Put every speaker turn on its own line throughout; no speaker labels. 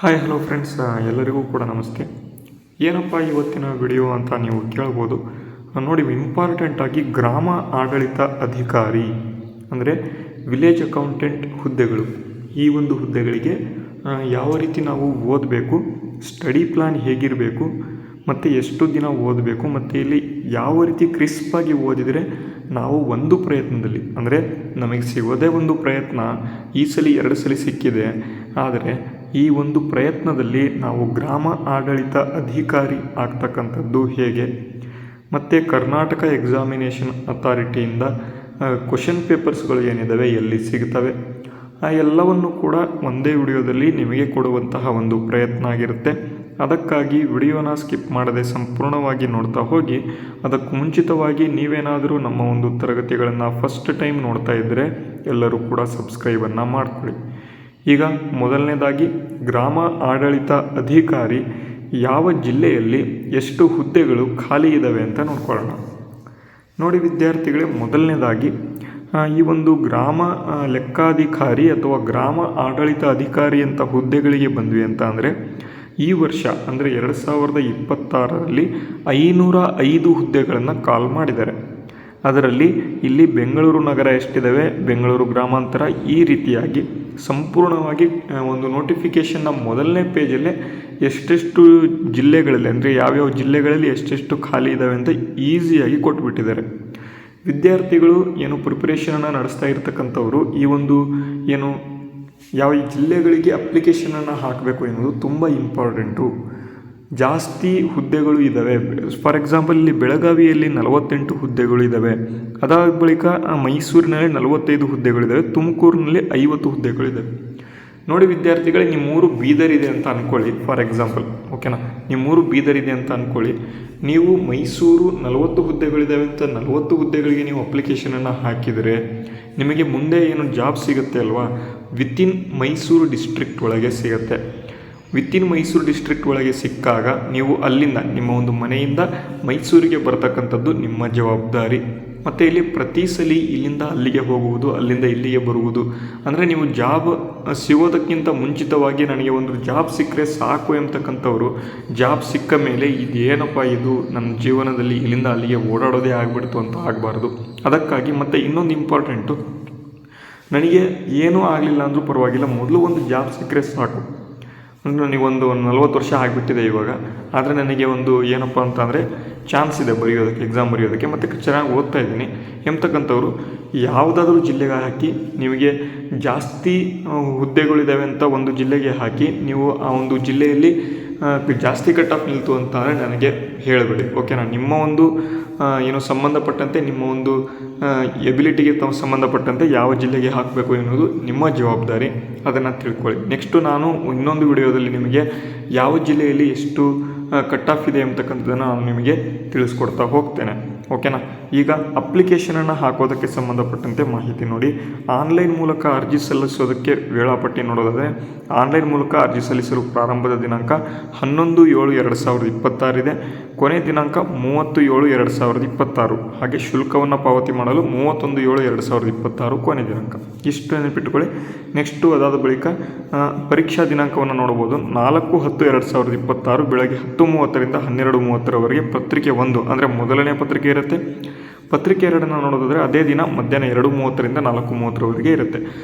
Hi hello friends, ಎಲ್ಲರಿಗೂ ಕೂಡ ನಮಸ್ತೆ. ಏನಪ್ಪ ಇವತ್ತಿನ ವಿಡಿಯೋ ಅಂತ ನೀವು ಕೇಳ್ಬೋದು. ನೋಡಿ, ಇಂಪಾರ್ಟೆಂಟಾಗಿ ಗ್ರಾಮ ಆಡಳಿತ ಅಧಿಕಾರಿ ಅಂದರೆ ವಿಲೇಜ್ ಅಕೌಂಟೆಂಟ್ ಹುದ್ದೆಗಳು, ಈ ಒಂದು ಹುದ್ದೆಗಳಿಗೆ ಯಾವ ರೀತಿ ನಾವು ಓದಬೇಕು, ಸ್ಟಡಿ ಪ್ಲ್ಯಾನ್ ಹೇಗಿರಬೇಕು ಮತ್ತು ಎಷ್ಟು ದಿನ ಓದಬೇಕು, ಮತ್ತು ಇಲ್ಲಿ ಯಾವ ರೀತಿ ಕ್ರಿಸ್ಪಾಗಿ ಓದಿದರೆ ನಾವು ಒಂದು ಪ್ರಯತ್ನದಲ್ಲಿ, ಅಂದರೆ ನಮಗೆ ಸಿಗೋದೇ ಒಂದು ಪ್ರಯತ್ನ, ಈ ಸಲ 2 ಸಲ ಸಿಕ್ಕಿದೆ, ಆದರೆ ಈ ಒಂದು ಪ್ರಯತ್ನದಲ್ಲಿ ನಾವು ಗ್ರಾಮ ಆಡಳಿತ ಅಧಿಕಾರಿ ಆಗ್ತಕ್ಕಂಥದ್ದು ಹೇಗೆ, ಮತ್ತು ಕರ್ನಾಟಕ ಎಕ್ಸಾಮಿನೇಷನ್ ಅಥಾರಿಟಿಯಿಂದ ಕ್ವಶನ್ ಪೇಪರ್ಸ್ಗಳು ಏನಿದ್ದಾವೆ ಎಲ್ಲಿ ಸಿಗ್ತವೆ, ಆ ಎಲ್ಲವನ್ನು ಕೂಡ ಒಂದೇ ವಿಡಿಯೋದಲ್ಲಿ ನಿಮಗೆ ಕೊಡುವಂತಹ ಒಂದು ಪ್ರಯತ್ನ ಆಗಿರುತ್ತೆ. ಅದಕ್ಕಾಗಿ ವಿಡಿಯೋನ ಸ್ಕಿಪ್ ಮಾಡದೆ ಸಂಪೂರ್ಣವಾಗಿ ನೋಡ್ತಾ ಹೋಗಿ. ಅದಕ್ಕೂ ಮುಂಚಿತವಾಗಿ ನೀವೇನಾದರೂ ನಮ್ಮ ಒಂದು ತರಗತಿಗಳನ್ನು ಫಸ್ಟ್ ಟೈಮ್ ನೋಡ್ತಾ ಇದ್ದರೆ ಎಲ್ಲರೂ ಕೂಡ ಸಬ್ಸ್ಕ್ರೈಬನ್ನು ಮಾಡಿಕೊಳ್ಳಿ. ಈಗ ಮೊದಲನೇದಾಗಿ ಗ್ರಾಮ ಆಡಳಿತ ಅಧಿಕಾರಿ ಯಾವ ಜಿಲ್ಲೆಯಲ್ಲಿ ಎಷ್ಟು ಹುದ್ದೆಗಳು ಖಾಲಿ ಇದ್ದಾವೆ ಅಂತ ನೋಡ್ಕೊಳ್ಳೋಣ. ನೋಡಿ ವಿದ್ಯಾರ್ಥಿಗಳೇ, ಮೊದಲನೇದಾಗಿ ಈ ಒಂದು ಗ್ರಾಮ ಲೆಕ್ಕಾಧಿಕಾರಿ ಅಥವಾ ಗ್ರಾಮ ಆಡಳಿತ ಅಧಿಕಾರಿ ಅಂತ ಹುದ್ದೆಗಳಿಗೆ ಬಂದ್ವಿ ಅಂತ ಅಂದರೆ ಈ ವರ್ಷ ಅಂದರೆ 2026ರಲ್ಲಿ 505 ಹುದ್ದೆಗಳನ್ನು ಕಾಲ್ ಮಾಡಿದ್ದಾರೆ. ಅದರಲ್ಲಿ ಇಲ್ಲಿ ಬೆಂಗಳೂರು ನಗರ ಎಷ್ಟಿದ್ದಾವೆ, ಬೆಂಗಳೂರು ಗ್ರಾಮಾಂತರ, ಈ ರೀತಿಯಾಗಿ ಸಂಪೂರ್ಣವಾಗಿ ಒಂದು ನೋಟಿಫಿಕೇಷನ್ನ ಮೊದಲನೇ ಪೇಜಲ್ಲೇ ಎಷ್ಟೆಷ್ಟು ಜಿಲ್ಲೆಗಳಲ್ಲಿ, ಅಂದರೆ ಯಾವ್ಯಾವ ಜಿಲ್ಲೆಗಳಲ್ಲಿ ಎಷ್ಟೆಷ್ಟು ಖಾಲಿ ಇದ್ದಾವೆ ಅಂತ ಈಸಿಯಾಗಿ ಕೊಟ್ಬಿಟ್ಟಿದ್ದಾರೆ. ವಿದ್ಯಾರ್ಥಿಗಳು ಏನು ಪ್ರಿಪ್ರೇಷನನ್ನು ನಡೆಸ್ತಾ ಇರ್ತಕ್ಕಂಥವ್ರು ಈ ಒಂದು ಏನು ಯಾವ ಜಿಲ್ಲೆಗಳಿಗೆ ಅಪ್ಲಿಕೇಶನನ್ನು ಹಾಕಬೇಕು ಎನ್ನುವುದು ತುಂಬ ಇಂಪಾರ್ಟೆಂಟು. ಜಾಸ್ತಿ ಹುದ್ದೆಗಳು ಇದ್ದಾವೆ. ಫಾರ್ ಎಕ್ಸಾಂಪಲ್ ಇಲ್ಲಿ ಬೆಳಗಾವಿಯಲ್ಲಿ 48 ಹುದ್ದೆಗಳು ಇದ್ದಾವೆ. ಅದಾದ ಬಳಿಕ ಮೈಸೂರಿನಲ್ಲಿ 45 ಹುದ್ದೆಗಳಿದ್ದಾವೆ. ತುಮಕೂರಿನಲ್ಲಿ 50 ಹುದ್ದೆಗಳಿದ್ದಾವೆ. ನೋಡಿ ವಿದ್ಯಾರ್ಥಿಗಳೇ, ನಿಮ್ಮೂರು ಬೀದರ್ ಇದೆ ಅಂತ ಅಂದ್ಕೊಳ್ಳಿ, ಫಾರ್ ಎಕ್ಸಾಂಪಲ್, ಓಕೆನಾ, ನಿಮ್ಮೂರು ಬೀದರ್ ಇದೆ ಅಂತ ಅಂದ್ಕೊಳ್ಳಿ. ನೀವು ಮೈಸೂರು 40 ಹುದ್ದೆಗಳಿದ್ದಾವೆ ಅಂತ 40 ಹುದ್ದೆಗಳಿಗೆ ನೀವು ಅಪ್ಲಿಕೇಶನನ್ನು ಹಾಕಿದರೆ ನಿಮಗೆ ಮುಂದೆ ಏನು ಜಾಬ್ ಸಿಗುತ್ತೆ ಅಲ್ವಾ, ವಿತಿನ್ ಮೈಸೂರು ಡಿಸ್ಟ್ರಿಕ್ಟ್ ಒಳಗೆ ಸಿಗುತ್ತೆ. ವಿತಿನ್ ಮೈಸೂರು ಡಿಸ್ಟ್ರಿಕ್ಟ್ ಒಳಗೆ ಸಿಕ್ಕಾಗ ನೀವು ಅಲ್ಲಿಂದ ನಿಮ್ಮ ಒಂದು ಮನೆಯಿಂದ ಮೈಸೂರಿಗೆ ಬರ್ತಕ್ಕಂಥದ್ದು ನಿಮ್ಮ ಜವಾಬ್ದಾರಿ. ಮತ್ತು ಇಲ್ಲಿ ಪ್ರತಿ ಸಲ ಇಲ್ಲಿಂದ ಅಲ್ಲಿಗೆ ಹೋಗುವುದು, ಅಲ್ಲಿಂದ ಇಲ್ಲಿಗೆ ಬರುವುದು, ಅಂದರೆ ನೀವು ಜಾಬ್ ಸಿಗೋದಕ್ಕಿಂತ ಮುಂಚಿತವಾಗಿ ನನಗೆ ಒಂದು ಜಾಬ್ ಸಿಕ್ಕರೆ ಸಾಕು ಎಂಬತಕ್ಕಂಥವ್ರು ಜಾಬ್ ಸಿಕ್ಕ ಮೇಲೆ ಇದೇನಪ್ಪ ಇದು ನನ್ನ ಜೀವನದಲ್ಲಿ ಇಲ್ಲಿಂದ ಅಲ್ಲಿಗೆ ಓಡಾಡೋದೇ ಆಗಿಬಿಡ್ತು ಅಂತ ಆಗಬಾರ್ದು. ಅದಕ್ಕಾಗಿ ಮತ್ತು ಇನ್ನೊಂದು ಇಂಪಾರ್ಟೆಂಟು, ನನಗೆ ಏನೂ ಆಗಲಿಲ್ಲ ಅಂದರೂ ಪರವಾಗಿಲ್ಲ, ಮೊದಲು ಒಂದು ಜಾಬ್ ಸಿಕ್ಕರೆ ಸಾಕು. ಅಂದರೆ ನನಗೊಂದು 40 ವರ್ಷ ಆಗಿಬಿಟ್ಟಿದೆ ಇವಾಗ, ಆದರೆ ನನಗೆ ಒಂದು ಏನಪ್ಪ ಅಂತಂದರೆ ಚಾನ್ಸ್ ಇದೆ ಬರೆಯೋದಕ್ಕೆ, ಎಕ್ಸಾಮ್ ಬರೆಯೋದಕ್ಕೆ, ಮತ್ತು ಚೆನ್ನಾಗಿ ಓದ್ತಾ ಇದ್ದೀನಿ ಎಂಬತಕ್ಕಂಥವ್ರು ಯಾವುದಾದ್ರೂ ಜಿಲ್ಲೆಗೆ ಹಾಕಿ, ನಿಮಗೆ ಜಾಸ್ತಿ ಹುದ್ದೆಗಳಿದ್ದಾವೆ ಅಂತ ಒಂದು ಜಿಲ್ಲೆಗೆ ಹಾಕಿ, ನೀವು ಆ ಒಂದು ಜಿಲ್ಲೆಯಲ್ಲಿ ಜಾಸ್ತಿ ಕಟ್ ಆಫ್ ನಿಲ್ತು ಅಂತಂದರೆ ನನಗೆ ಹೇಳಬೇಡಿ, ಓಕೆನಾ. ನಿಮ್ಮ ಒಂದು ಏನು ಸಂಬಂಧಪಟ್ಟಂತೆ, ನಿಮ್ಮ ಒಂದು ಎಬಿಲಿಟಿಗೆ ಸಂಬಂಧಪಟ್ಟಂತೆ ಯಾವ ಜಿಲ್ಲೆಗೆ ಹಾಕಬೇಕು ಎನ್ನುವುದು ನಿಮ್ಮ ಜವಾಬ್ದಾರಿ, ಅದನ್ನು ತಿಳ್ಕೊಳ್ಳಿ. ನೆಕ್ಸ್ಟು ನಾನು ಇನ್ನೊಂದು ವಿಡಿಯೋದಲ್ಲಿ ನಿಮಗೆ ಯಾವ ಜಿಲ್ಲೆಯಲ್ಲಿ ಎಷ್ಟು ಕಟ್ ಆಫ್ ಇದೆ ಅಂತಕ್ಕಂಥದ್ದನ್ನು ನಾನು ನಿಮಗೆ ತಿಳಿಸ್ಕೊಡ್ತಾ ಹೋಗ್ತೇನೆ, ಓಕೆನಾ. ಈಗ ಅಪ್ಲಿಕೇಶನನ್ನು ಹಾಕೋದಕ್ಕೆ ಸಂಬಂಧಪಟ್ಟಂತೆ ಮಾಹಿತಿ ನೋಡಿ. ಆನ್ಲೈನ್ ಮೂಲಕ ಅರ್ಜಿ ಸಲ್ಲಿಸೋದಕ್ಕೆ ವೇಳಾಪಟ್ಟಿ ನೋಡೋದಾದರೆ, ಆನ್ಲೈನ್ ಮೂಲಕ ಅರ್ಜಿ ಸಲ್ಲಿಸಲು ಪ್ರಾರಂಭದ ದಿನಾಂಕ 11/7/2026 ಇದೆ. ಕೊನೆ ದಿನಾಂಕ 30/7/2026. ಹಾಗೆ ಶುಲ್ಕವನ್ನು ಪಾವತಿ ಮಾಡಲು 31/7/2026 ಕೊನೆ ದಿನಾಂಕ. ಇಷ್ಟು ನೆನಪಿಟ್ಟುಕೊಳ್ಳಿ. ನೆಕ್ಸ್ಟು ಅದಾದ ಬಳಿಕ ಪರೀಕ್ಷಾ ದಿನಾಂಕವನ್ನು ನೋಡ್ಬೋದು. 4/10/2026 ಬೆಳಗ್ಗೆ 10:30ರಿಂದ 12:30ರವರೆಗೆ ಪತ್ರಿಕೆ 1 ಅಂದರೆ ಮೊದಲನೇ ಪತ್ರಿಕೆ ಇರುತ್ತೆ. ಪತ್ರಿಕೆ 2 ನೋಡೋದಾದರೆ ಅದೇ ದಿನ ಮಧ್ಯಾಹ್ನ 2:30ರಿಂದ 4:30ರವರೆಗೆ ಇರುತ್ತೆ.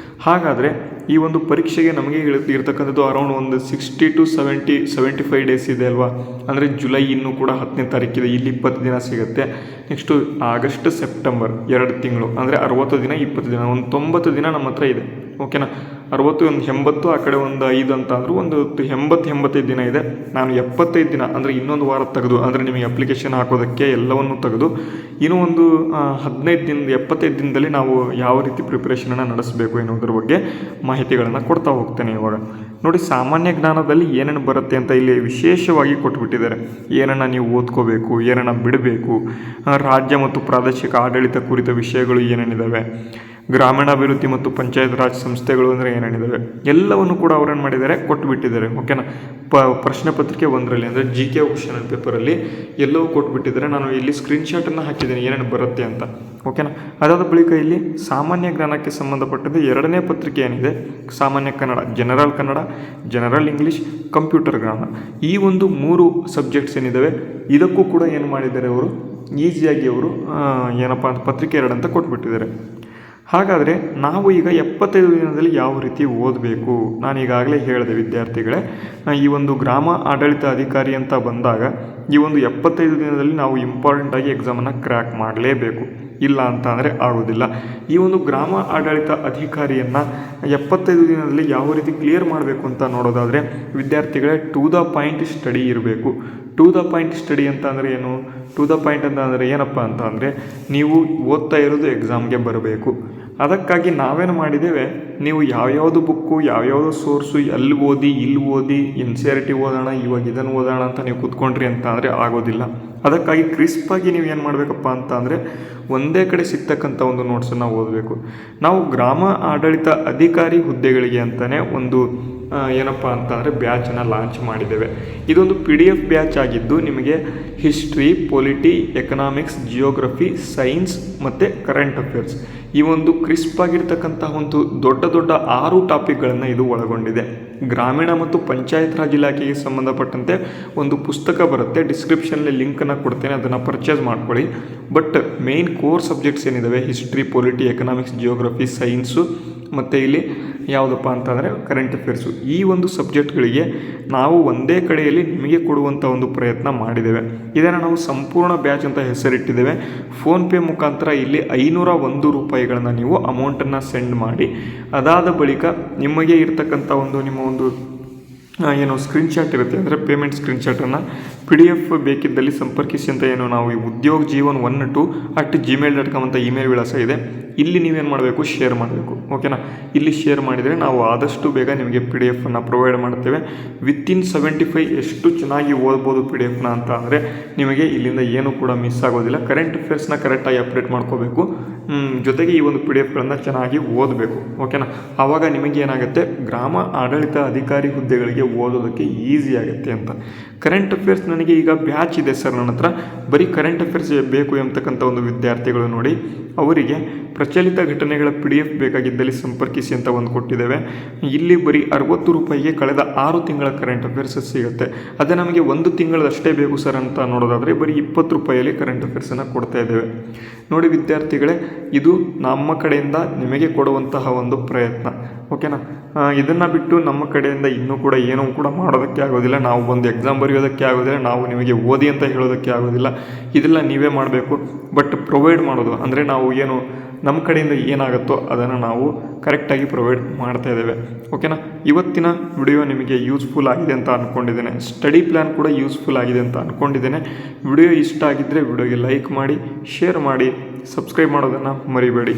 ಹಾಗಾದರೆ ಈ ಒಂದು ಪರೀಕ್ಷೆಗೆ ನಮಗೆ ಇರ್ತಕ್ಕಂಥದ್ದು ಅರೌಂಡ್ ಒಂದು 60 to 75 ಡೇಸ್ ಇದೆ ಅಲ್ವಾ. ಅಂದರೆ ಜುಲೈ ಇನ್ನೂ ಕೂಡ 10ನೇ ತಾರೀಕಿದೆ, ಇಲ್ಲಿ 20 ದಿನ ಸಿಗುತ್ತೆ. ನೆಕ್ಸ್ಟು ಆಗಸ್ಟ್ ಸೆಪ್ಟೆಂಬರ್ 2 ತಿಂಗಳು, ಅಂದರೆ 60 ದಿನ 20 ದಿನ, ಒಂದು 90 ದಿನ ನಮ್ಮ ಹತ್ರ ಇದೆ, ಓಕೆನಾ. 60 ಒಂದು 80, ಆ ಕಡೆ ಒಂದು 5 ಅಂತ ಅಂದರೂ ಒಂದು 80-85 ದಿನ ಇದೆ. ನಾನು 75 ದಿನ ಅಂದರೆ ಇನ್ನೊಂದು ವಾರ ತೆಗೆದು, ಅಂದರೆ ನಿಮಗೆ ಅಪ್ಲಿಕೇಶನ್ ಹಾಕೋದಕ್ಕೆ ಎಲ್ಲವನ್ನು ತೆಗೆದು ಇನ್ನೂ ಒಂದು 15 ದಿನದ 75 ದಿನದಲ್ಲಿ ನಾವು ಯಾವ ರೀತಿ ಪ್ರಿಪ್ರೇಷನನ್ನು ನಡೆಸಬೇಕು ಎನ್ನುವುದರ ಬಗ್ಗೆ ಮಾಹಿತಿಗಳನ್ನು ಕೊಡ್ತಾ ಹೋಗ್ತೇನೆ. ಇವಾಗ ನೋಡಿ, ಸಾಮಾನ್ಯ ಜ್ಞಾನದಲ್ಲಿ ಏನೇನು ಬರುತ್ತೆ ಅಂತ ಇಲ್ಲಿ ವಿಶೇಷವಾಗಿ ಕೊಟ್ಬಿಟ್ಟಿದ್ದಾರೆ. ಏನನ್ನು ನೀವು ಓದ್ಕೋಬೇಕು, ಏನನ್ನು ಬಿಡಬೇಕು, ರಾಜ್ಯ ಮತ್ತು ಪ್ರಾದೇಶಿಕ ಆಡಳಿತ ಕುರಿತ ವಿಷಯಗಳು ಏನೇನಿದ್ದಾವೆ, ಗ್ರಾಮೀಣಾಭಿವೃದ್ಧಿ ಮತ್ತು ಪಂಚಾಯತ್ ರಾಜ್ ಸಂಸ್ಥೆಗಳು ಅಂದರೆ ಏನೇನಿದ್ದಾವೆ ಎಲ್ಲವನ್ನು ಕೂಡ ಅವರೇನು ಮಾಡಿದ್ದಾರೆ ಕೊಟ್ಟುಬಿಟ್ಟಿದ್ದಾರೆ. ಓಕೆನಾ, ಪ್ರಶ್ನೆ ಪತ್ರಿಕೆ 1ರಲ್ಲಿ ಅಂದರೆ GK ಕ್ವಶನ್ ಪೇಪರಲ್ಲಿ ಎಲ್ಲವೂ ಕೊಟ್ಬಿಟ್ಟಿದ್ದಾರೆ. ನಾನು ಇಲ್ಲಿ ಸ್ಕ್ರೀನ್ಶಾಟನ್ನು ಹಾಕಿದ್ದೀನಿ ಏನೇನು ಬರುತ್ತೆ ಅಂತ. ಓಕೆನಾ, ಅದಾದ ಬಳಿಕ ಇಲ್ಲಿ ಸಾಮಾನ್ಯ ಜ್ಞಾನಕ್ಕೆ ಸಂಬಂಧಪಟ್ಟದ್ದು 2ನೇ ಪತ್ರಿಕೆ ಏನಿದೆ, ಸಾಮಾನ್ಯ ಕನ್ನಡ, ಜನರಲ್ ಇಂಗ್ಲೀಷ್, ಕಂಪ್ಯೂಟರ್ ಜ್ಞಾನ, ಈ ಒಂದು 3 ಸಬ್ಜೆಕ್ಟ್ಸ್ ಏನಿದ್ದಾವೆ ಇದಕ್ಕೂ ಕೂಡ ಏನು ಮಾಡಿದ್ದಾರೆ ಅವರು ಈಸಿಯಾಗಿ ಅವರು ಏನಪ್ಪ ಅಂತ ಪತ್ರಿಕೆ 2 ಅಂತ ಕೊಟ್ಬಿಟ್ಟಿದ್ದಾರೆ. ಹಾಗಾದರೆ ನಾವು ಈಗ 75 ದಿನದಲ್ಲಿ ಯಾವ ರೀತಿ ಓದಬೇಕು? ನಾನು ಈಗಾಗಲೇ ಹೇಳಿದೆ ವಿದ್ಯಾರ್ಥಿಗಳೇ, ಈ ಒಂದು ಗ್ರಾಮ ಆಡಳಿತ ಅಧಿಕಾರಿ ಅಂತ ಬಂದಾಗ ಈ ಒಂದು 75 ದಿನದಲ್ಲಿ ನಾವು ಇಂಪಾರ್ಟೆಂಟಾಗಿ ಎಕ್ಸಾಮನ್ನು ಕ್ರ್ಯಾಕ್ ಮಾಡಲೇಬೇಕು, ಇಲ್ಲ ಅಂತ ಅಂದರೆ ಆಗೋದಿಲ್ಲ. ಈ ಒಂದು ಗ್ರಾಮ ಆಡಳಿತ ಅಧಿಕಾರಿಯನ್ನು 75 ದಿನದಲ್ಲಿ ಯಾವ ರೀತಿ ಕ್ಲಿಯರ್ ಮಾಡಬೇಕು ಅಂತ ನೋಡೋದಾದರೆ ವಿದ್ಯಾರ್ಥಿಗಳೇ ಟು ದ ಪಾಯಿಂಟ್ ಸ್ಟಡಿ ಇರಬೇಕು. ಟು ದ ಪಾಯಿಂಟ್ ಸ್ಟಡಿ ಅಂತ ಅಂದರೆ ಏನು? ಟು ದ ಪಾಯಿಂಟ್ ಅಂತ ಅಂದರೆ ಏನಪ್ಪ ಅಂತ ಅಂದರೆ ನೀವು ಓದ್ತಾ ಇರೋದು ಎಕ್ಸಾಮ್ಗೆ ಬರಬೇಕು. ಅದಕ್ಕಾಗಿ ನಾವೇನು ಮಾಡಿದ್ದೇವೆ, ನೀವು ಯಾವ್ಯಾವುದು ಬುಕ್ಕು ಯಾವ್ಯಾವುದು ಸೋರ್ಸು ಎಲ್ಲಿ ಓದಿ ಇಲ್ಲಿ ಓದಿ NCERT ಓದೋಣ ಇವಾಗ ಇದನ್ನು ಓದೋಣ ಅಂತ ನೀವು ಕೂತ್ಕೊಂಡ್ರಿ ಅಂತ ಅಂದರೆ ಆಗೋದಿಲ್ಲ. ಅದಕ್ಕಾಗಿ ಕ್ರಿಸ್ಪಾಗಿ ನೀವು ಏನು ಮಾಡಬೇಕಪ್ಪ ಅಂತ ಅಂದರೆ ಒಂದೇ ಕಡೆ ಸಿಗ್ತಕ್ಕಂಥ ಒಂದು ನೋಟ್ಸನ್ನು ಓದಬೇಕು. ನಾವು ಗ್ರಾಮ ಆಡಳಿತ ಅಧಿಕಾರಿ ಹುದ್ದೆಗಳಿಗೆ ಅಂತಲೇ ಒಂದು ಏನಪ್ಪ ಅಂತ ಅಂದರೆ ಬ್ಯಾಚನ್ನು ಲಾಂಚ್ ಮಾಡಿದ್ದೇವೆ. ಇದೊಂದು PDF ಬ್ಯಾಚ್ ಆಗಿದ್ದು ನಿಮಗೆ history, polity, economics, geography, science ಮತ್ತು ಕರೆಂಟ್ ಅಫೇರ್ಸ್ ಈ ಒಂದು ಕ್ರಿಸ್ಪಾಗಿರ್ತಕ್ಕಂತಹ ಒಂದು ದೊಡ್ಡ 6 ಟಾಪಿಕ್ಗಳನ್ನು ಇದು ಒಳಗೊಂಡಿದೆ. ಗ್ರಾಮೀಣ ಮತ್ತು ಪಂಚಾಯತ್ ರಾಜ್ ಇಲಾಖೆಗೆ ಸಂಬಂಧಪಟ್ಟಂತೆ ಒಂದು ಪುಸ್ತಕ ಬರುತ್ತೆ, ಡಿಸ್ಕ್ರಿಪ್ಷನಲ್ಲಿ ಲಿಂಕನ್ನು ಕೊಡ್ತೇನೆ, ಅದನ್ನು ಪರ್ಚೇಸ್ ಮಾಡ್ಕೊಳ್ಳಿ. ಬಟ್ ಮೇಯ್ನ್ ಕೋರ್ ಸಬ್ಜೆಕ್ಟ್ಸ್ ಏನಿದ್ದಾವೆ history, polity, economics, geography, science ಮತ್ತು ಇಲ್ಲಿ ಯಾವುದಪ್ಪ ಅಂತಂದರೆ ಕರೆಂಟ್ ಅಫೇರ್ಸು, ಈ ಒಂದು ಸಬ್ಜೆಕ್ಟ್ಗಳಿಗೆ ನಾವು ಒಂದೇ ಕಡೆಯಲ್ಲಿ ನಿಮಗೆ ಕೊಡುವಂಥ ಒಂದು ಪ್ರಯತ್ನ ಮಾಡಿದ್ದೇವೆ. ಇದನ್ನು ನಾವು ಸಂಪೂರ್ಣ ಬ್ಯಾಚ್ ಅಂತ ಹೆಸರಿಟ್ಟಿದ್ದೇವೆ. ಫೋನ್ಪೇ ಮುಖಾಂತರ ಇಲ್ಲಿ 501 ರೂಪಾಯಿಗಳನ್ನು ನೀವು ಅಮೌಂಟನ್ನು ಸೆಂಡ್ ಮಾಡಿ, ಅದಾದ ಬಳಿಕ ನಿಮಗೆ ಇರ್ತಕ್ಕಂಥ ಒಂದು ನಿಮ್ಮ ಒಂದು ಏನು ಸ್ಕ್ರೀನ್ಶಾಟ್ ಇರುತ್ತೆ ಅಂದರೆ ಪೇಮೆಂಟ್ ಸ್ಕ್ರೀನ್ಶಾಟನ್ನು PDF ಬೇಕಿದ್ದಲ್ಲಿ ಸಂಪರ್ಕಿಸಿ ಅಂತ ಏನು ನಾವು ಈ udyogjeevan12@gmail.com ಅಂತ ಇಮೇಲ್ ವಿಳಾಸ ಇದೆ. ಇಲ್ಲಿ ನೀವೇನು ಮಾಡಬೇಕು, ಶೇರ್ ಮಾಡಬೇಕು. ಓಕೆನಾ, ಇಲ್ಲಿ ಶೇರ್ ಮಾಡಿದರೆ ನಾವು ಆದಷ್ಟು ಬೇಗ ನಿಮಗೆ PDF ಪ್ರೊವೈಡ್ ಮಾಡ್ತೇವೆ. ವಿತಿನ್ 75 ಎಷ್ಟು ಚೆನ್ನಾಗಿ ಓದ್ಬೋದು PDF ಅಂತ ಅಂದರೆ ನಿಮಗೆ ಇಲ್ಲಿಂದ ಏನೂ ಕೂಡ ಮಿಸ್ ಆಗೋದಿಲ್ಲ. ಕರೆಂಟ್ ಅಫೇರ್ಸ್ನ ಕರೆಕ್ಟಾಗಿ ಅಪ್ಡೇಟ್ ಮಾಡ್ಕೋಬೇಕು, ಜೊತೆಗೆ ಈ ಒಂದು PDFಗಳನ್ನು ಚೆನ್ನಾಗಿ ಓದಬೇಕು. ಓಕೆನಾ, ಆವಾಗ ನಿಮಗೆ ಏನಾಗುತ್ತೆ, ಗ್ರಾಮ ಆಡಳಿತ ಅಧಿಕಾರಿ ಹುದ್ದೆಗಳಿಗೆ ಓದೋದಕ್ಕೆ ಈಸಿ ಆಗುತ್ತೆ ಅಂತ. ಕರೆಂಟ್ ಅಫೇರ್ಸ್ ನನಗೆ ಈಗ ಬ್ಯಾಚ್ ಇದೆ ಸರ್ ನನ್ನ ಹತ್ರ, ಬರೀ ಕರೆಂಟ್ ಅಫೇರ್ಸ್ ಬೇಕು ಎಂಬತಕ್ಕಂಥ ಒಂದು ವಿದ್ಯಾರ್ಥಿಗಳು ನೋಡಿ, ಅವರಿಗೆ ಪ್ರಚಲಿತ ಘಟನೆಗಳ PDF ಬೇಕಾಗಿದ್ದಲ್ಲಿ ಸಂಪರ್ಕಿಸಿ ಅಂತ ಒಂದು ಕೊಟ್ಟಿದ್ದೇವೆ. ಇಲ್ಲಿ ಬರೀ 60 ರೂಪಾಯಿಗೆ ಕಳೆದ 6 ತಿಂಗಳ ಕರೆಂಟ್ ಅಫೇರ್ಸ್ ಸಿಗುತ್ತೆ. ಅದೇ ನಮಗೆ 1 ತಿಂಗಳಷ್ಟೇ ಬೇಕು ಸರ್ ಅಂತ ನೋಡೋದಾದರೆ ಬರೀ 20 ರೂಪಾಯಿಯಲ್ಲಿ ಕರೆಂಟ್ ಅಫೇರ್ಸನ್ನು ಕೊಡ್ತಾ ಇದ್ದೇವೆ. ನೋಡಿ ವಿದ್ಯಾರ್ಥಿಗಳೇ, ಇದು ನಮ್ಮ ಕಡೆಯಿಂದ ನಿಮಗೆ ಕೊಡುವಂತಹ ಒಂದು ಪ್ರಯತ್ನ. ಓಕೆನಾ, ಇದನ್ನು ಬಿಟ್ಟು ನಮ್ಮ ಕಡೆಯಿಂದ ಇನ್ನೂ ಕೂಡ ಏನೂ ಕೂಡ ಮಾಡೋದಕ್ಕೆ ಆಗೋದಿಲ್ಲ. ನಾವು ಒಂದು ಎಕ್ಸಾಮ್ ಬರೆಯೋದಕ್ಕೆ ಆಗೋದಿಲ್ಲ, ನಾವು ನಿಮಗೆ ಓದಿ ಅಂತ ಹೇಳೋದಕ್ಕೆ ಆಗೋದಿಲ್ಲ. ಇದೆಲ್ಲ ನೀವೇ ಮಾಡಬೇಕು. ಬಟ್ ಪ್ರೊವೈಡ್ ಮಾಡೋದು ಅಂದರೆ ನಾವು ಏನು ನಮ್ಮ ಕಡೆಯಿಂದ ಏನಾಗುತ್ತೋ ಅದನ್ನು ನಾವು ಕರೆಕ್ಟಾಗಿ ಪ್ರೊವೈಡ್ ಮಾಡ್ತಾ ಇದ್ದೇವೆ. ಓಕೆನಾ, ಇವತ್ತಿನ ವಿಡಿಯೋ ನಿಮಗೆ ಯೂಸ್ಫುಲ್ ಆಗಿದೆ ಅಂತ ಅಂದ್ಕೊಂಡಿದ್ದೇನೆ. ಸ್ಟಡಿ ಪ್ಲ್ಯಾನ್ ಕೂಡ ಯೂಸ್ಫುಲ್ ಆಗಿದೆ ಅಂತ ಅಂದ್ಕೊಂಡಿದ್ದೇನೆ. ವಿಡಿಯೋ ಇಷ್ಟ ಆಗಿದ್ದರೆ ವಿಡಿಯೋಗೆ ಲೈಕ್ ಮಾಡಿ, ಶೇರ್ ಮಾಡಿ, ಸಬ್ಸ್ಕ್ರೈಬ್ ಮಾಡೋದನ್ನು ಮರಿಬೇಡಿ.